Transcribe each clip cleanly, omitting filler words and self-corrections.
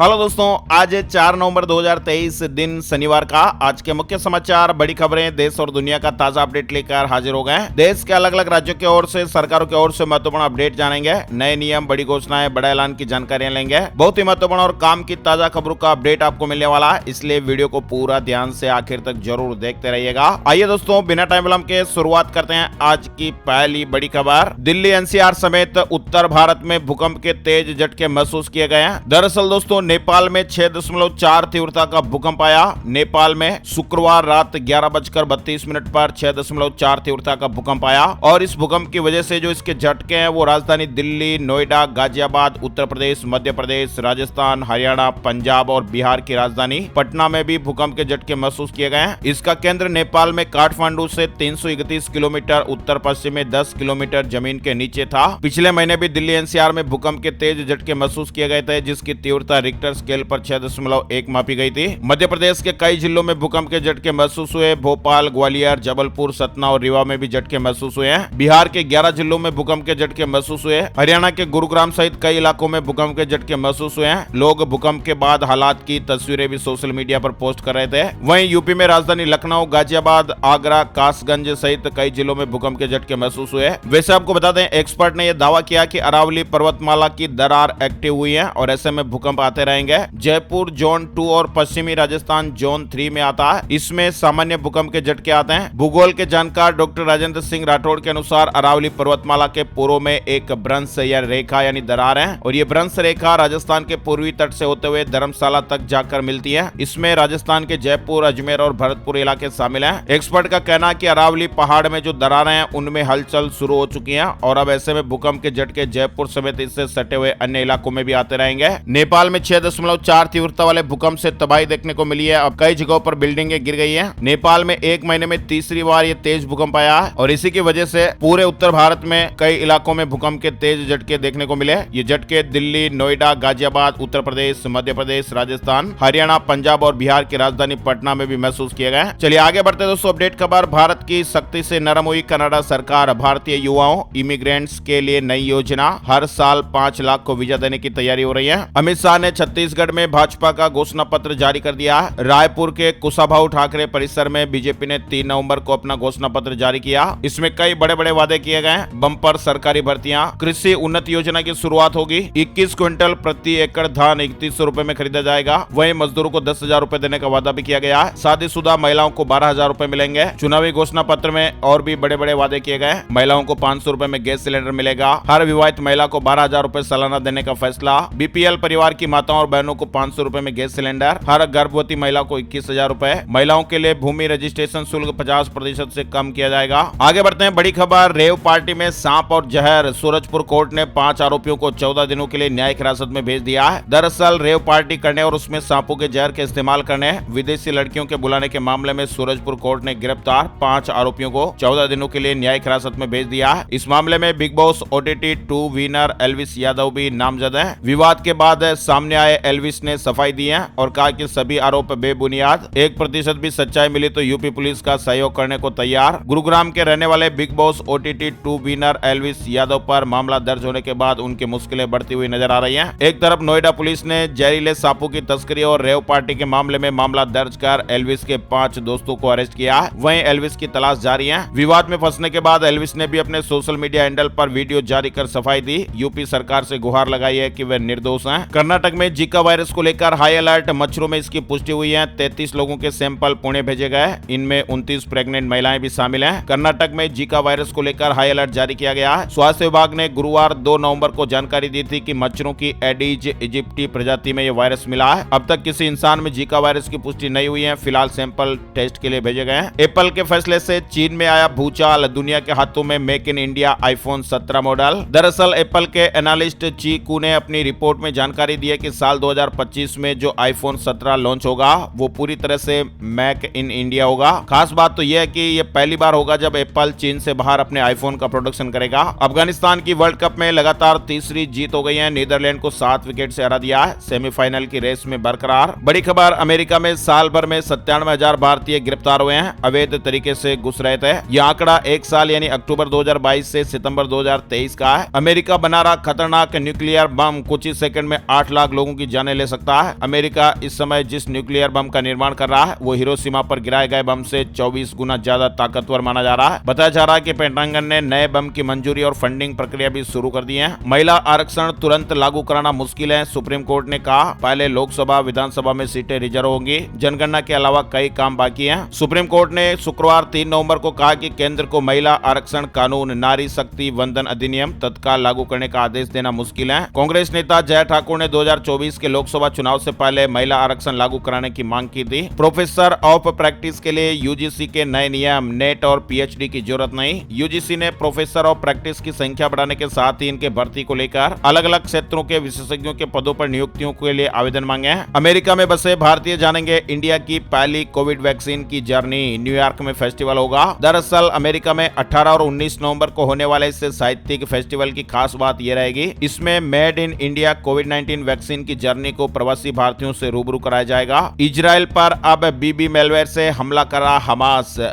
Hello दोस्तों, आज है 4 नवंबर 2023 दिन शनिवार का। आज के मुख्य समाचार, बड़ी खबरें, देश और दुनिया का ताजा अपडेट लेकर हाजिर हो गए हैं। देश के अलग अलग राज्यों की ओर से, सरकारों की ओर से महत्वपूर्ण अपडेट जानेंगे। नए नियम, बड़ी घोषणाएं, बड़ा ऐलान की जानकारियां लेंगे। बहुत ही महत्वपूर्ण और काम की ताजा खबरों का अपडेट आपको मिलने वाला है, इसलिए वीडियो को पूरा ध्यान से आखिर तक जरूर देखते रहिएगा। आइए दोस्तों, बिना टाइम विलंब के शुरुआत करते हैं आज की पहली बड़ी खबर। दिल्ली एनसीआर समेत उत्तर भारत में भूकंप के तेज झटके महसूस किए गए हैं। दरअसल दोस्तों, नेपाल में 6.4 तीव्रता का भूकंप आया। नेपाल में शुक्रवार रात 11:32 पर 6.4 तीव्रता का भूकंप आया और इस भूकंप की वजह से जो इसके झटके हैं वो राजधानी दिल्ली, नोएडा, गाजियाबाद, उत्तर प्रदेश, मध्य प्रदेश, राजस्थान, हरियाणा, पंजाब और बिहार की राजधानी पटना में भी भूकंप के झटके महसूस किए गए हैं। इसका केंद्र नेपाल में काठमांडू से 331 किलोमीटर उत्तर पश्चिम में 10 किलोमीटर जमीन के नीचे था। पिछले महीने भी दिल्ली एनसीआर में भूकंप के तेज झटके महसूस किए गए थे, जिसकी तीव्रता रिक्टर स्केल पर 6.1 मापी गई थी। मध्य प्रदेश के कई जिलों में भूकंप के झटके महसूस हुए। भोपाल, ग्वालियर, जबलपुर, सतना और रीवा में भी झटके महसूस हुए हैं। बिहार के 11 जिलों में भूकंप के झटके महसूस हुए। हरियाणा के गुरुग्राम सहित कई इलाकों में भूकंप के झटके महसूस हुए हैं। लोग भूकंप के बाद हालात की तस्वीरें भी सोशल मीडिया पर पोस्ट कर रहे थे। वहीं यूपी में राजधानी लखनऊ, गाजियाबाद, आगरा, कासगंज सहित कई जिलों में भूकंप के झटके महसूस हुए। वैसे आपको बता दें, एक्सपर्ट ने यह दावा किया कि अरावली पर्वतमाला की दरार एक्टिव हुई है और ऐसे में भूकंप आते रहेंगे। जयपुर जोन 2 और पश्चिमी राजस्थान जोन 3 में आता है। इसमें सामान्य भूकंप के झटके आते हैं। भूगोल के जानकार डॉक्टर राजेंद्र सिंह राठौड़ के अनुसार अरावली पर्वतमाला के पूर्व में एक भ्रंश या रेखा यानी दरार है और ये भ्रंश रेखा राजस्थान के पूर्वी तट से होते हुए धर्मशाला तक जाकर मिलती है। इसमें राजस्थान के जयपुर, अजमेर और भरतपुर इलाके शामिल हैं। एक्सपर्ट का कहना है कि अरावली पहाड़ में जो दरारें हैं उनमें हलचल शुरू हो चुकी है और अब ऐसे में भूकंप के झटके जयपुर समेत इससे सटे हुए अन्य इलाकों में भी आते रहेंगे। नेपाल में 6.4 तीव्रता वाले भूकंप से तबाही देखने को मिली है। अब कई जगहों पर बिल्डिंगें गिर गई हैं। नेपाल में एक महीने में तीसरी बार ये तेज भूकंप आया है और इसी की वजह से पूरे उत्तर भारत में कई इलाकों में भूकंप के तेज झटके देखने को मिले। ये झटके दिल्ली, नोएडा, गाजियाबाद, उत्तर प्रदेश, मध्य प्रदेश, राजस्थान, हरियाणा, पंजाब और बिहार की राजधानी पटना में भी महसूस किए गए। चलिए आगे बढ़ते दोस्तों, अपडेट खबर। भारत की सख्ती से नरम हुई कनाडा सरकार। भारतीय युवाओं, इमिग्रेंट्स के लिए नई योजना। हर साल 5 लाख को वीजा देने की तैयारी हो रही है। अमित शाह ने छत्तीसगढ़ में भाजपा का घोषणा पत्र जारी कर दिया। रायपुर के कुशाभाऊ ठाकरे परिसर में बीजेपी ने 3 नवंबर को अपना घोषणा पत्र जारी किया। इसमें कई बड़े बड़े वादे किए गए। बम्पर सरकारी भर्तियां, कृषि उन्नति योजना की शुरुआत होगी। 21 क्विंटल प्रति एकड़ धान 3100 रुपए में खरीदा जाएगा। वहीं मजदूरों को 10,000 रुपए देने का वादा भी किया गया है। शादीशुदा महिलाओं को 12,000 रुपए मिलेंगे। चुनावी घोषणा पत्र में और भी बड़े बड़े वादे किए गए। महिलाओं को 500 रुपए में गैस सिलेंडर मिलेगा। हर विवाहित महिला को 12,000 रुपए सालाना देने का फैसला। बीपीएल परिवार की माताओं और बहनों को 500 रुपए में गैस सिलेंडर। हर गर्भवती महिला को 21,000 रुपए। महिलाओं के लिए भूमि रजिस्ट्रेशन शुल्क 50% से कम किया जाएगा। आगे बढ़ते हैं, बड़ी खबर। रेव पार्टी में सांप और जहर। सूरजपुर कोर्ट ने 5 आरोपियों को 14 दिनों के लिए न्यायिक हिरासत में भेज दिया है। दरअसल रेव पार्टी करने और उसमें सांपों के जहर के इस्तेमाल करने, विदेशी लड़कियों के बुलाने के मामले में सूरजपुर कोर्ट ने गिरफ्तार 5 आरोपियों को 14 दिनों के लिए न्यायिक हिरासत में भेज दिया है। इस मामले में big boss OTT 2 winner Elvis Yadav भी नामजद है। विवाद के बाद सामने आए एल्विस ने सफाई दी है और कहा कि सभी आरोप बेबुनियाद। 1% भी सच्चाई मिली तो यूपी पुलिस का सहयोग करने को तैयार। गुरुग्राम के रहने वाले big boss OTT 2 winner Elvis Yadav पर मामला दर्ज होने के बाद उनकी मुश्किलें बढ़ती हुई नजर आ रही हैं। एक तरफ नोएडा पुलिस ने जहरीले सांपों की तस्करी और रेव पार्टी के मामले में मामला दर्ज कर एल्विस के 5 दोस्तों को अरेस्ट किया है। वहीं एल्विस की तलाश जारी है। विवाद में फंसने के बाद एल्विस ने भी अपने सोशल मीडिया हैंडल पर वीडियो जारी कर सफाई दी। यूपी सरकार से गुहार लगाई है कि वे निर्दोष हैं। कर्नाटक में जीका वायरस को लेकर हाई अलर्ट। मच्छरों में इसकी पुष्टि हुई है। 33 लोगों के सैंपल पुणे भेजे गए। इनमें 29 प्रेग्नेंट महिलाएं भी शामिल हैं। कर्नाटक में जीका वायरस को लेकर हाई अलर्ट जारी किया गया है। स्वास्थ्य विभाग ने गुरुवार 2 नवंबर को जानकारी दी थी कि मच्छरों की एडीज इजिप्टी प्रजाति में यह वायरस मिला है। अब तक किसी इंसान में जीका वायरस की पुष्टि नहीं हुई है। फिलहाल सैंपल टेस्ट के लिए भेजे गए हैं। एप्पल के फैसले से चीन में आया भूचाल। दुनिया के हाथों में make in India iPhone 17 model. दरअसल एप्पल के एनालिस्ट ची कू ने अपनी रिपोर्ट में जानकारी दी है कि साल 2025 में जो iPhone 17 लॉन्च होगा वो पूरी तरह से मेक इन इंडिया होगा। खास बात तो यह है कि यह पहली बार होगा जब एप्पल चीन से बाहर अपने आईफोन का प्रोडक्शन करेगा। अफगानिस्तान की वर्ल्ड कप में लगातार तीसरी जीत हो गई है। नीदरलैंड को 7 विकेट से हरा दिया है। सेमीफाइनल की रेस में बरकरार। बड़ी खबर, अमेरिका में साल भर में 97,000 भारतीय गिरफ्तार हुए हैं। अवैध तरीके से घुस रहे थे। यह आंकड़ा 1 साल यानी अक्टूबर 2022 से सितंबर 2023 का है। अमेरिका बना रहा खतरनाक न्यूक्लियर बम। कुछ ही सेकंड में 8 लाख लोगों की जानें ले सकता है। अमेरिका इस समय जिस न्यूक्लियर बम का निर्माण कर रहा है वो हिरोशिमा पर गिराए गए बम से 24 गुना ज्यादा ताकतवर माना जा रहा है। बताया जा रहा है कि पेंटागन ने नए बम की मंजूरी और फंडिंग प्रक्रिया भी शुरू कर दी है। महिला आरक्षण तुरंत लागू कराना मुश्किल है, सुप्रीम कोर्ट ने कहा। पहले लोकसभा विधानसभा में सीटें रिजर्व होंगी, जनगणना के अलावा कई काम बाकी हैं। सुप्रीम कोर्ट ने शुक्रवार 3 नवंबर को कहा कि केंद्र को महिला आरक्षण कानून, नारी शक्ति वंदन अधिनियम तत्काल लागू करने का आदेश देना मुश्किल है। कांग्रेस नेता जय ठाकुर ने 2024 के लोकसभा चुनाव से पहले महिला आरक्षण लागू कराने की मांग की थी। प्रोफेसर ऑफ प्रैक्टिस के लिए यूजीसी के नए नियम, नेट और पीएचडी की जरूरत नहीं। यूजीसी ने प्रोफेसर ऑफ प्रैक्टिस की संख्या बढ़ाने के साथ ही इनके भर्ती को लेकर अलग अलग क्षेत्रों के विशेषज्ञों के पदों पर नियुक्तियों के लिए आवेदन मांगे हैं। अमेरिका में बसे भारतीय जानेंगे इंडिया की पहली कोविड वैक्सीन की जर्नी, न्यूयॉर्क में फेस्टिवल होगा। दरअसल अमेरिका में 18 और 19 नवंबर को होने वाले इस साहित्यिक फेस्टिवल की खास बात यह रहेगी, इसमें made in India covid vaccine की जर्नी को प्रवासी भारतीयों से रूबरू कराया जाएगा। इजराइल पर अब बीबी मैलवेयर से हमला कर रहा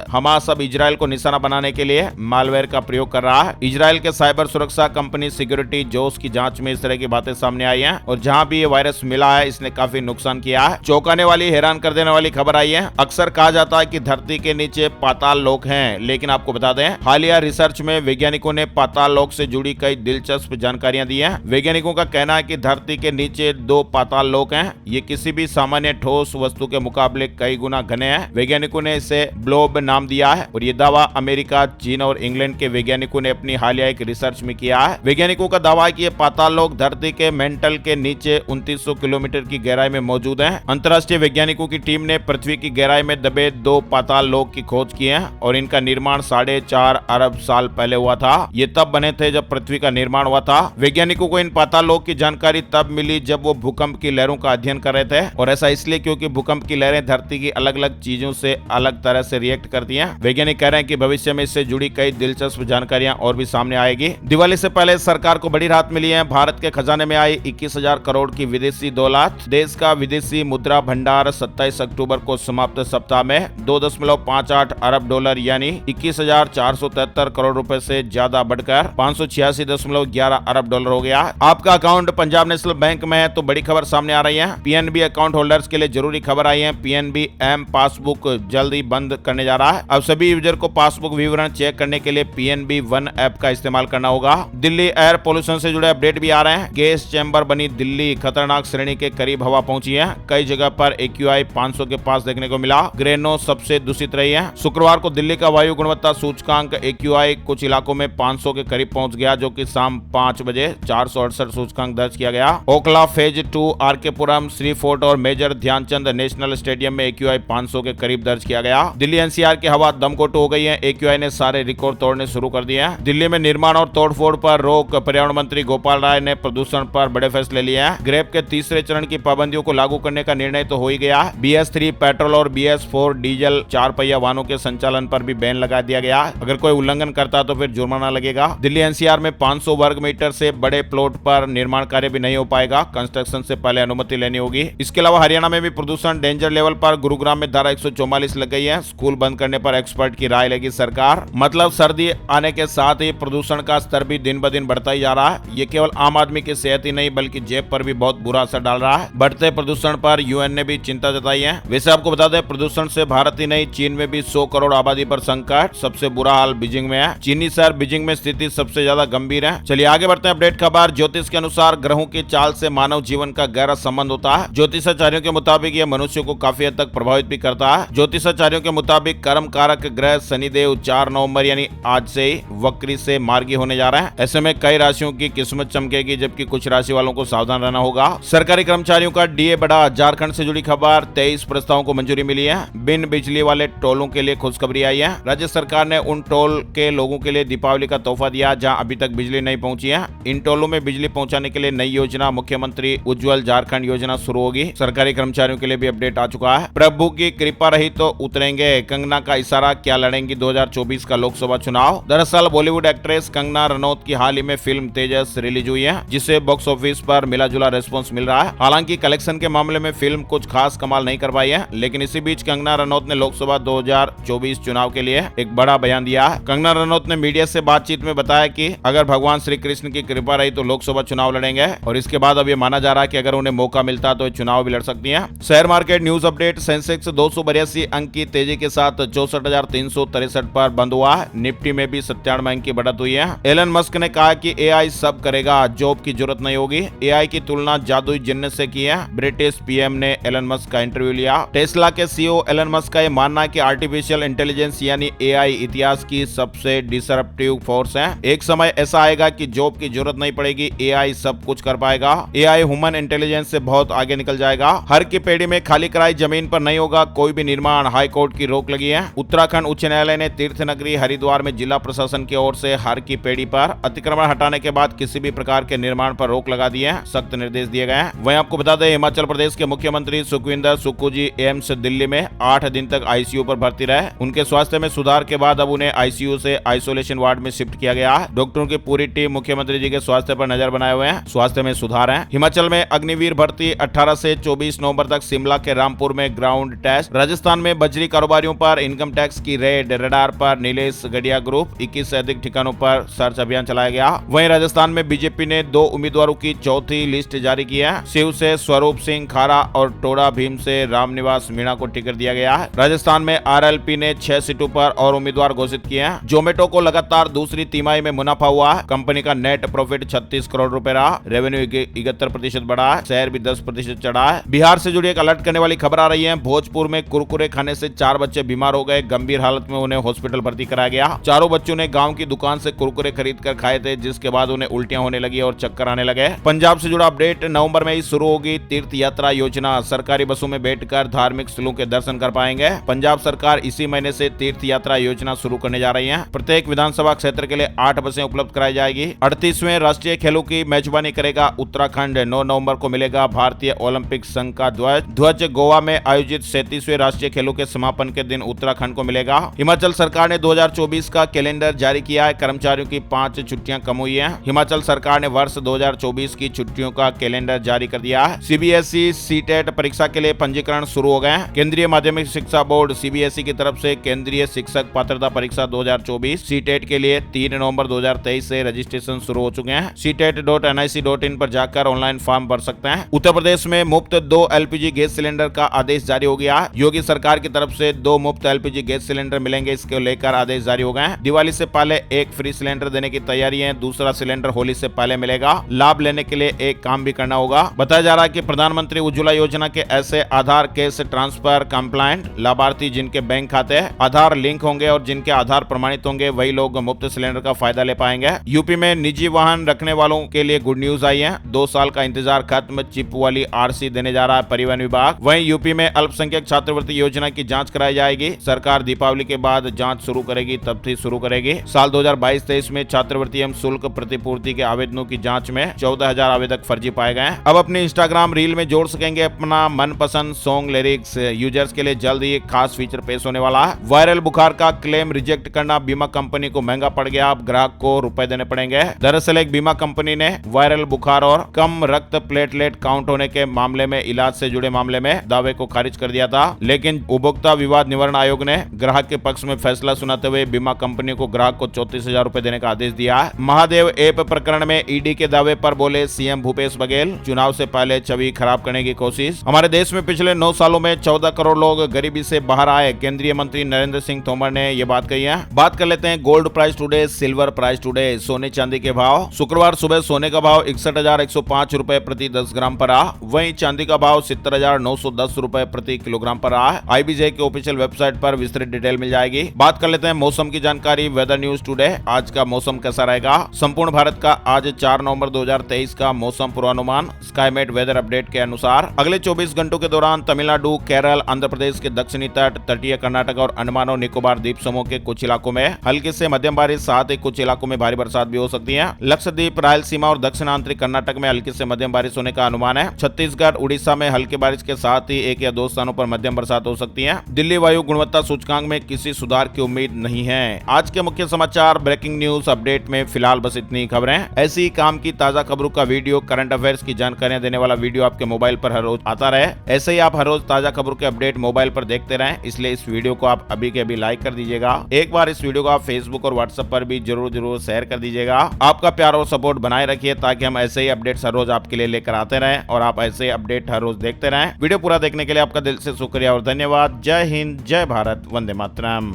हमास अब इजराइल को निशाना बनाने के लिए मालवेयर का प्रयोग कर रहा है। इजराइल के साइबर सुरक्षा कंपनी सिक्योरिटी जोस की जांच में इस तरह की बातें सामने आई हैं और जहां भी ये वायरस मिला है इसने काफी नुकसान किया है। चौंकाने वाली, हैरान कर देने वाली खबर आई है। अक्सर कहा जाता है कि धरती के नीचे पाताल लोक हैं, लेकिन आपको बता दें हालिया रिसर्च में वैज्ञानिकों ने पाताल लोक से जुड़ी कई दिलचस्प जानकारियां दी हैं। वैज्ञानिकों का कहना है कि धरती के नीचे 2 पाताल लोक हैं। ये किसी भी सामान्य ठोस वस्तु के मुकाबले कई गुना घने हैं। वैज्ञानिकों ने इसे ब्लोब नाम दिया है और ये दावा अमेरिका, चीन और इंग्लैंड के वैज्ञानिकों ने अपनी हालिया एक रिसर्च में किया है। वैज्ञानिकों का दावा है कि ये पाताल लोक धरती के मेंटल के नीचे 2900 किलोमीटर की गहराई में मौजूद हैं। अंतर्राष्ट्रीय वैज्ञानिकों की टीम ने पृथ्वी की गहराई में दबे 2 पाताल लोक की खोज की है और इनका निर्माण 4.5 अरब साल पहले हुआ था। ये तब बने थे जब पृथ्वी का निर्माण हुआ था। वैज्ञानिकों को इन पाताल लोक की जानकारी तब मिली जब वो भूकंप की लहरों का अध्ययन कर रहे थे और ऐसा इसलिए क्योंकि भूकंप की लहरें धरती की अलग अलग चीजों से अलग तरह से रिएक्ट करती हैं। वैज्ञानिक कह रहे हैं कि भविष्य में इससे जुड़ी कई दिलचस्प जानकारियां और भी सामने आएगी। दिवाली से पहले सरकार को बड़ी राहत मिली है। भारत के खजाने में आई 21,000 करोड़ की विदेशी दौलत। देश का विदेशी मुद्रा भंडार 27 अक्टूबर को समाप्त सप्ताह में 2.58 अरब डॉलर यानी 21,473 करोड़ रुपए से ज्यादा बढ़कर 586.11 अरब डॉलर हो गया। आपका अकाउंट पंजाब नेशनल बैंक में है तो बड़ी खबर सामने आ रही है। पीएनबी अकाउंट होल्डर्स के लिए जरूरी खबर आई है। पीएनबी एम पासबुक जल्द ही बंद करने जा रहा है। अब सभी यूजर को पासबुक विवरण चेक करने के लिए पीएनबी वन ऐप का इस्तेमाल करना होगा। दिल्ली एयर पोल्यूशन से जुड़े अपडेट भी आ रहे हैं। गैस चैम्बर बनी दिल्ली खतरनाक श्रेणी के करीब हवा पहुंची है। कई जगह पर AQI 500 के पास देखने को मिला। ग्रेनो सबसे दूषित रही है। शुक्रवार को दिल्ली का वायु गुणवत्ता सूचकांक AQI कुछ इलाकों में 500 के करीब पहुंच गया, जो कि शाम 5 बजे 468 सूचकांक दर्ज किया गया। ओखला फेज 2, आरकेपुरम, श्री फोर्ट और मेजर ध्यानचंद नेशनल स्टेडियम में AQI 500 के करीब दर्ज किया गया। दिल्ली एनसीआर की हवा दमघोटू हो गई है। AQI ने सारे रिकॉर्ड तोड़ने शुरू कर दिए हैं। दिल्ली में निर्माण और तोड़फोड़ पर रोक। पर्यावरण मंत्री गोपाल राय ने प्रदूषण पर बड़े फैसले लिए हैं। ग्रेप के तीसरे चरण की पाबंदियों को लागू करने का निर्णय तो हो ही गया। BS3 पेट्रोल और BS4 डीजल 4 पहिया वाहनों के संचालन पर भी बैन लगा दिया गया। अगर कोई उल्लंघन करता तो फिर जुर्माना लगेगा। दिल्ली एनसीआर में 500 वर्ग मीटर से बड़े प्लॉट पर निर्माण कार्य भी नहीं हो पाएगा। कंस्ट्रक्शन से पहले अनुमति लेनी होगी। इसके अलावा हरियाणा में भी प्रदूषण डेंजर लेवल पर। गुरुग्राम में धारा 144 लग गई है। स्कूल बंद करने पर एक्सपर्ट की राय लेगी सरकार। मतलब सर्दी आने के साथ ही प्रदूषण का स्तर भी दिन ब दिन बढ़ता ही जा रहा है। ये केवल आम आदमी की सेहत ही नहीं बल्कि जेब पर भी बहुत बुरा असर डाल रहा है। बढ़ते प्रदूषण पर यूएन ने भी चिंता जताई है। वैसे आपको बता दें प्रदूषण से भारत ही नहीं चीन में भी 100 करोड़ आबादी पर संकट। सबसे बुरा हाल बीजिंग में है। चीनी शहर बीजिंग में स्थिति सबसे ज्यादा गंभीर है। चलिए आगे बढ़ते हैं। अपडेट खबर। ज्योतिष के अनुसार ग्रहों की चाल से मानव जीवन का गहरा संबंध होता है। ज्योतिषाचार्यों के मुताबिक यह मनुष्य को काफी हद तक प्रभावित भी करता है। ज्योतिषाचार्यों के मुताबिक कर्म कारक ग्रह शनिदेव 4 नवंबर यानी आज से ही वक्री से मार्गी होने जा रहे हैं। ऐसे में कई राशियों की किस्मत चमकेगी, जबकि कुछ राशि वालों को सावधान रहना होगा। सरकारी कर्मचारियों का डीए बढ़ा। झारखंड से जुड़ी खबर। 23 प्रस्तावों को मंजूरी मिली है। बिन बिजली वाले टोलों के लिए खुशखबरी आई है। राज्य सरकार ने उन टोल के लोगों के लिए दीपावली का तोहफा दिया जहां अभी तक बिजली नहीं पहुंची है। इन टोलों में बिजली पहुंचाने के लिए नई योजना मुख्यमंत्री उज्ज्वल झारखंड योजना शुरू होगी। सरकारी कर्मचारियों के लिए भी अपडेट आ चुका है। प्रभु की कृपा रही तो उतरेंगे। कंगना का इशारा, क्या लड़ेंगी 2024 का लोकसभा चुनाव। दरअसल बॉलीवुड एक्ट्रेस कंगना रनौत की हाल ही में फिल्म तेजस रिलीज हुई है, जिसे बॉक्स ऑफिस पर मिला जुला रेस्पॉन्स मिल रहा है। हालांकि कलेक्शन के मामले में फिल्म कुछ खास कमाल नहीं कर पाई है, लेकिन इसी बीच कंगना रनौत ने लोकसभा 2024 चुनाव के लिए एक बड़ा बयान दिया है। कंगना रनौत ने मीडिया से बातचीत में बताया कि अगर भगवान श्री कृष्ण की कृपा रही तो लोकसभा चुनाव लड़ेंगे और इसके बाद अब ये माना माना जा रहा है कि अगर उन्हें मौका मिलता तो चुनाव भी लड़ सकती हैं। Share market news update. Sensex 282 अंक की तेजी के साथ 64,363 पर बंद हुआ। निफ्टी में भी 97 अंक की बढ़त हुई है। एलन मस्क ने कहा कि एआई सब करेगा, जॉब की जरूरत नहीं होगी। एआई की तुलना जादुई जिन्न से की है। ब्रिटिश पीएम ने एलन मस्क का इंटरव्यू लिया। टेस्ला के सीईओ एलन मस्क का यह मानना है कि आर्टिफिशियल इंटेलिजेंस यानी एआई इतिहास की सबसे डिसरप्टिव फोर्स है। एक समय ऐसा आएगा कि जॉब की जरूरत नहीं पड़ेगी, एआई सब कुछ कर पाएगा। एआई ह्यूमन इंटेलिजेंस से बहुत आगे निकल जाएगा। हर की पेड़ी में खाली कराई जमीन पर नहीं होगा कोई भी निर्माण, हाई कोर्ट की रोक लगी है। उत्तराखंड उच्च न्यायालय ने तीर्थ नगरी हरिद्वार में जिला प्रशासन की ओर से हर की पेड़ी पर अतिक्रमण हटाने के बाद किसी भी प्रकार के निर्माण पर रोक लगा दी है। सख्त निर्देश दिए गए हैं। वहीं आपको बता दें, हिमाचल प्रदेश के मुख्यमंत्री सुखविंदर सुक्खू जी एम्स दिल्ली में 8 दिन तक आईसीयू पर भर्ती रहे। उनके स्वास्थ्य में सुधार के बाद अब उन्हें आईसीयू से आइसोलेशन वार्ड में शिफ्ट किया गया है। डॉक्टरों की पूरी टीम मुख्यमंत्री जी के स्वास्थ्य पर नजर बनाए हुए हैं। स्वास्थ्य में सुधार है। हिमाचल में अग्निवीर भर्ती 18 से 24 नवंबर तक शिमला के रामपुर में ग्राउंड टेस्ट। राजस्थान में बजरी कारोबारियों पर इनकम टैक्स की रेड। रडार पर नीलेश गडिया ग्रुप। 21 से अधिक ठिकानों पर सर्च अभियान चलाया गया। वहीं राजस्थान में बीजेपी ने 2 उम्मीदवारों की चौथी लिस्ट जारी की है। शिव से स्वरूप सिंह खारा और टोडा भीम से रामनिवास मीणा को टिकट दिया गया है। राजस्थान में आरएलपी ने 6 सीटों पर और उम्मीदवार घोषित किए हैं। जोमेटो को लगातार दूसरी तिमाही में मुनाफा हुआ है। कंपनी का नेट प्रॉफिट 36 करोड़ रुपए रहा। रेवेन्यू 71% बढ़ा है। शेयर भी 10% चढ़ा है। बिहार से जुड़ी एक अलर्ट करने वाली खबर आ रही है। भोजपुर में कुरकुरे खाने से 4 बच्चे बीमार हो गए। गंभीर हालत में उन्हें हॉस्पिटल भर्ती कराया गया। चारों बच्चों ने गांव की दुकान से कुरकुरे खरीद कर खाए थे, जिसके बाद उन्हें उल्टियां होने लगी और चक्कर आने लगे। पंजाब से जुड़ा अपडेट। नवंबर में ही शुरू होगी तीर्थ यात्रा योजना। सरकारी बसों में बैठकर धार्मिक स्थलों के दर्शन कर पाएंगे। पंजाब सरकार इसी महीने से तीर्थ यात्रा योजना शुरू करने जा रही है। प्रत्येक विधानसभा क्षेत्र के लिए 8 बसें उपलब्ध कराई जाएगी। 38वें राष्ट्रीय खेलों की मेजबानी करेगा उत्तराखंड। 9 नवंबर को मिलेगा भारतीय ओलंपिक संघ का ध्वज। गोवा में आयोजित 37वें राष्ट्रीय खेलों के समापन के दिन उत्तराखंड को मिलेगा। हिमाचल सरकार ने 2024 का कैलेंडर जारी किया है। कर्मचारियों की 5 छुट्टियां कम हुई हैं। हिमाचल सरकार ने वर्ष 2024 की छुट्टियों का कैलेंडर जारी कर दिया है। सीबीएसई सीटेट परीक्षा के लिए पंजीकरण शुरू हो गए हैं। केंद्रीय माध्यमिक शिक्षा बोर्ड सीबीएसई की तरफ से केंद्रीय शिक्षक पात्रता परीक्षा 2024 सीटेट के लिए 3 नवंबर 2023 से रजिस्ट्रेशन शुरू हो चुके हैं। ctet.nic.in पर जाकर ऑनलाइन फॉर्म भर सकते हैं। उत्तर प्रदेश में मुफ्त 2 एलपीजी गैस सिलेंडर का आदेश जारी हो गया है। योगी सरकार की तरफ से 2 मुफ्त एलपीजी गैस सिलेंडर मिलेंगे, इसको लेकर आदेश जारी हो गए हैं। दिवाली से पहले 1 फ्री सिलेंडर देने की तैयारी है। दूसरा सिलेंडर होली से पहले मिलेगा। लाभ लेने के लिए एक काम भी करना होगा। बताया जा रहा है कि प्रधानमंत्री उज्ज्वला योजना के ऐसे आधार केस ट्रांसफर कंप्लायंट लाभार्थी जिनके बैंक खाते आधार लिंक होंगे और जिनके आधार प्रमाणित होंगे, वही लोग मुफ्त सिलेंडर का फायदा ले पाएंगे। यूपी में निजी वाहन रखने वालों के लिए गुड न्यूज आई है। 2 साल का इंतजार खत्म। चिप वाली आरसी देने जा रहा है परिवहन विभाग। वहीं यूपी में अल्पसंख्यक छात्रवृत्ति योजना की जांच कराई जाएगी। सरकार दीपावली के बाद जांच शुरू करेगी, तब से शुरू करेगी। साल 2022-23 में छात्रवृत्ति एवं शुल्क प्रतिपूर्ति के आवेदनों की जांच में 14,000 आवेदक फर्जी पाए गए। अब अपनी इंस्टाग्राम रील में जोड़ सकेंगे अपना मनपसंद सॉन्ग लिरिक्स। यूजर्स के लिए जल्द ही एक खास फीचर पेश होने वाला है। वायरल बुखार का क्लेम रिजेक्ट करना बीमा कंपनी को महंगा पड़ गया। अब ग्राहक को रुपए देने पड़ेंगे। दरअसल एक बीमा कंपनी ने वायरल बुखार और कम रक्त प्लेटलेट काउंट होने के मामले में इलाज से जुड़े मामले में दावे को खारिज कर दिया था, लेकिन उपभोक्ता विवाद निवारण आयोग ने ग्राहक के पक्ष में फैसला सुनाते हुए बीमा कंपनी को ग्राहक को 34,000 रुपए देने का आदेश दिया। महादेव ऐप प्रकरण में ईडी के दावे पर बोले सीएम भूपेश बघेल, चुनाव से पहले छवि खराब करने की कोशिश। हमारे देश में पिछले 9 सालों में 14 करोड़ लोग गरीबी से बाहर आए। केंद्रीय मंत्री नरेंद्र सिंह तोमर ने ये बात कही है। बात कर लेते हैं gold price today, silver price today, सोने चांदी के भाव। शुक्रवार सुबह सोने का भाव 61,105 रुपए प्रति 10 ग्राम पर रहा। वहीं चांदी का भाव 70,910 रुपए प्रति किलोग्राम पर रहा। आईबीजे की ऑफिशियल वेबसाइट पर विस्तृत डिटेल मिल जाएगी। बात कर लेते हैं मौसम की जानकारी, वेदर न्यूज टुडे। आज का मौसम कैसा रहेगा? संपूर्ण भारत का आज 4 नवंबर 2023 का मौसम पूर्वानुमान स्काईमेट वेदर अपडेट के अनुसार अगले 24 घंटों के दौरान तमिलनाडु, केरल, आंध्र प्रदेश के दक्षिणी तट, तटीय कर्नाटक और अंडमान और निकोबार द्वीप समूह के कुछ इलाकों में हल्की से मध्यम बारिश, साथ ही कुछ इलाकों में भारी बरसात भी हो सकती है। लक्षद्वीप, रायलसीमा और दक्षिण आंतरिक कर्नाटक में हल्की से मध्यम बारिश होने का अनुमान है। छत्तीसगढ़, उड़ीसा में हल्की बारिश के साथ ही 1 या 2 स्थानों पर मध्यम बरसात हो सकती है। दिल्ली वायु गुणवत्ता सूचकांक में किसी सुधार की उम्मीद नहीं है। आज के मुख्य समाचार ब्रेकिंग न्यूज अपडेट में फिलहाल बस इतनी खबरें। ऐसी ही काम की ताजा खबरों का वीडियो, करंट अफेयर्स की जानकारियां देने वाला वीडियो आपके मोबाइल पर हर रोज आता रहे। ऐसे ही आप हर रोज ताजा खबरों के अपडेट मोबाइल पर देखते रहें, इसलिए इस वीडियो को आप अभी के अभी लाइक कर दीजिएगा। एक बार इस वीडियो को आप फेसबुक और व्हाट्सएप पर भी जरूर शेयर कर दीजिएगा। आपका प्यार और सपोर्ट बनाए रखिए ताकि हम ऐसे ही अपडेट्स हर रोज आपके आपके लिए लेकर आते रहें और आप ऐसे अपडेट हर रोज देखते रहें। वीडियो पूरा देखने के लिए आपका दिल से शुक्रिया और धन्यवाद। जय हिंद, जय भारत, वंदे मातरम।